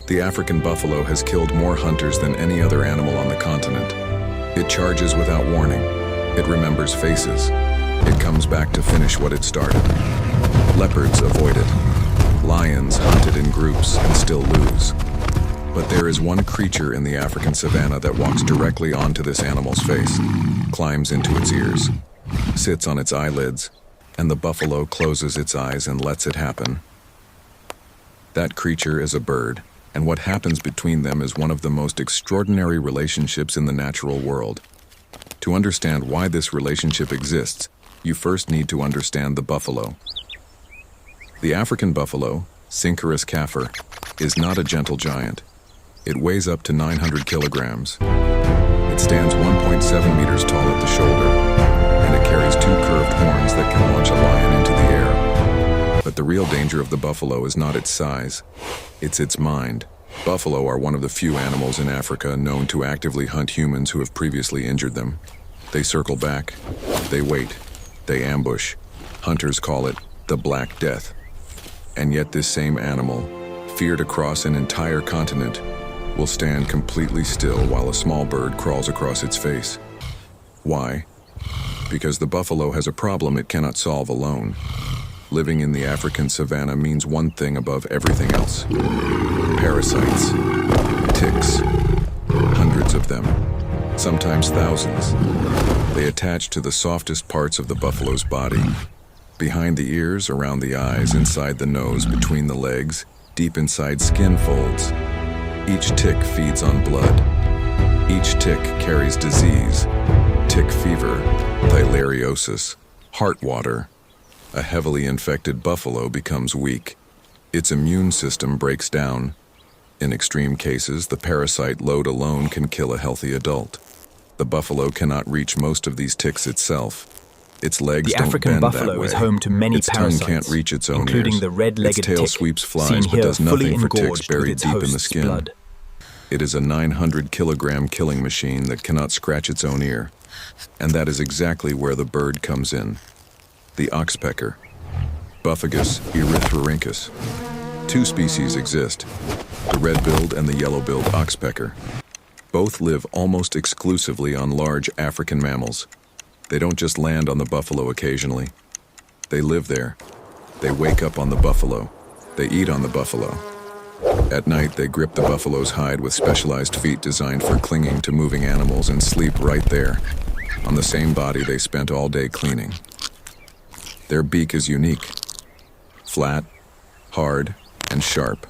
The African buffalo has killed more hunters than any other animal on the continent. It charges without warning. It remembers faces. It comes back to finish what it started. Leopards avoid it. Lions hunt it in groups and still lose. But there is one creature in the African savanna that walks directly onto this animal's face, climbs into its ears, sits on its eyelids, and the buffalo closes its eyes and lets it happen. That creature is a bird, and what happens between them is one of the most extraordinary relationships in the natural world. To understand why this relationship exists, you first need to understand the buffalo. The African buffalo, Syncerus kaffir, is not a gentle giant. It weighs up to 900 kilograms. It stands 1.7 meters tall at the shoulder, and it carries two curved horns that can launch a lion into the air. But the real danger of the buffalo is not its size, it's its mind. Buffalo are one of the few animals in Africa known to actively hunt humans who have previously injured them. They circle back, they wait, they ambush. Hunters call it the Black Death. And yet this same animal, feared across an entire continent, will stand completely still while a small bird crawls across its face. Why? Because the buffalo has a problem it cannot solve alone. Living in the African savanna means one thing above everything else. Parasites, ticks, hundreds of them, sometimes thousands. They attach to the softest parts of the buffalo's body, behind the ears, around the eyes, inside the nose, between the legs, deep inside skin folds. Each tick feeds on blood. Each tick carries disease, tick fever, theileriosis, heart water. A heavily infected buffalo becomes weak. Its immune system breaks down. In extreme cases, the parasite load alone can kill a healthy adult. The buffalo cannot reach most of these ticks itself. Its legs don't bend that way. The African buffalo is home to many parasites, tongue can't reach its own including ears. the red-legged Its tail tick, sweeps seen flies but here does fully nothing for ticks engorged with buried its deep in the host's skin. blood. It is a 900-kilogram killing machine that cannot scratch its own ear. And that is exactly where the bird comes in. The oxpecker, Buphagus erythrorhynchus. Two species exist, the red-billed and the yellow-billed oxpecker. Both live almost exclusively on large African mammals. They don't just land on the buffalo occasionally. They live there. They wake up on the buffalo. They eat on the buffalo. At night, they grip the buffalo's hide with specialized feet designed for clinging to moving animals and sleep right there, on the same body they spent all day cleaning. Their beak is unique. Flat, hard, and sharp.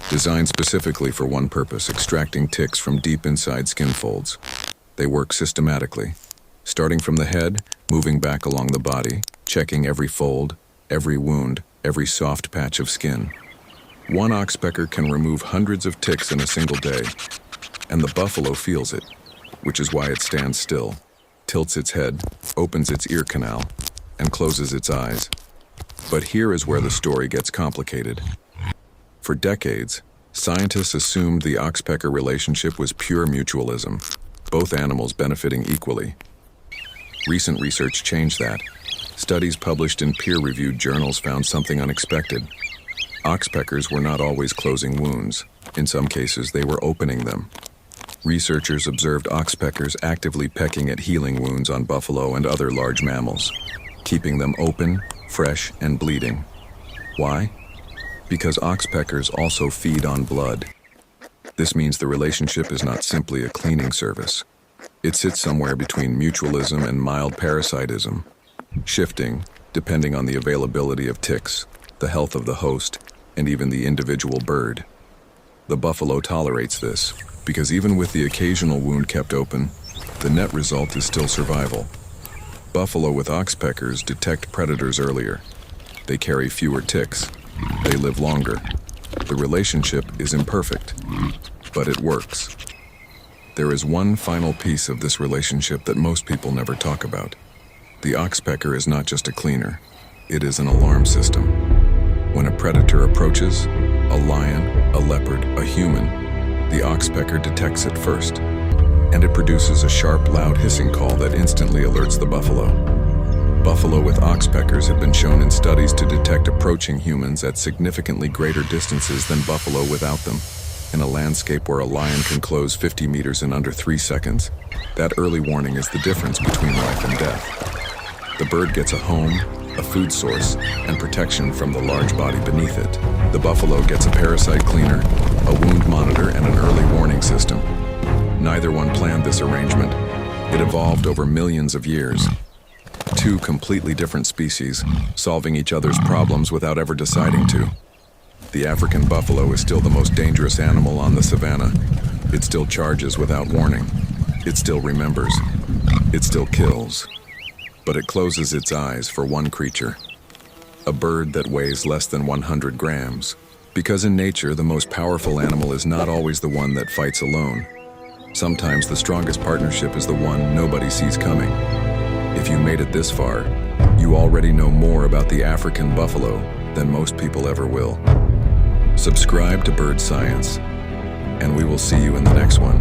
Designed specifically for one purpose, extracting ticks from deep inside skin folds. They work systematically, starting from the head, moving back along the body, checking every fold, every wound, every soft patch of skin. One oxpecker can remove hundreds of ticks in a single day, and the buffalo feels it, which is why it stands still, tilts its head, opens its ear canal, and closes its eyes. But here is where the story gets complicated. For decades, scientists assumed the oxpecker relationship was pure mutualism, both animals benefiting equally. Recent research changed that. Studies published in peer-reviewed journals found something unexpected. Oxpeckers were not always closing wounds. In some cases, they were opening them. Researchers observed oxpeckers actively pecking at healing wounds on buffalo and other large mammals, keeping them open, fresh, and bleeding. Why? Because oxpeckers also feed on blood. This means the relationship is not simply a cleaning service. It sits somewhere between mutualism and mild parasitism, shifting depending on the availability of ticks, the health of the host, and even the individual bird. The buffalo tolerates this, because even with the occasional wound kept open, the net result is still survival. Buffalo with oxpeckers detect predators earlier. They carry fewer ticks. They live longer. The relationship is imperfect, but it works. There is one final piece of this relationship that most people never talk about. The oxpecker is not just a cleaner. It is an alarm system. When a predator approaches, a lion, a leopard, a human, the oxpecker detects it first, and it produces a sharp, loud hissing call that instantly alerts the buffalo. Buffalo with oxpeckers have been shown in studies to detect approaching humans at significantly greater distances than buffalo without them. In a landscape where a lion can close 50 meters in under 3 seconds, that early warning is the difference between life and death. The bird gets a home, a food source, and protection from the large body beneath it. The buffalo gets a parasite cleaner, a wound monitor, and an early warning system. Neither one planned this arrangement. It evolved over millions of years. Two completely different species, solving each other's problems without ever deciding to. The African buffalo is still the most dangerous animal on the savanna. It still charges without warning. It still remembers. It still kills. But it closes its eyes for one creature. A bird that weighs less than 100 grams. Because in nature, the most powerful animal is not always the one that fights alone. Sometimes the strongest partnership is the one nobody sees coming. If you made it this far, you already know more about the African buffalo than most people ever will. Subscribe to Bird Science, and we will see you in the next one.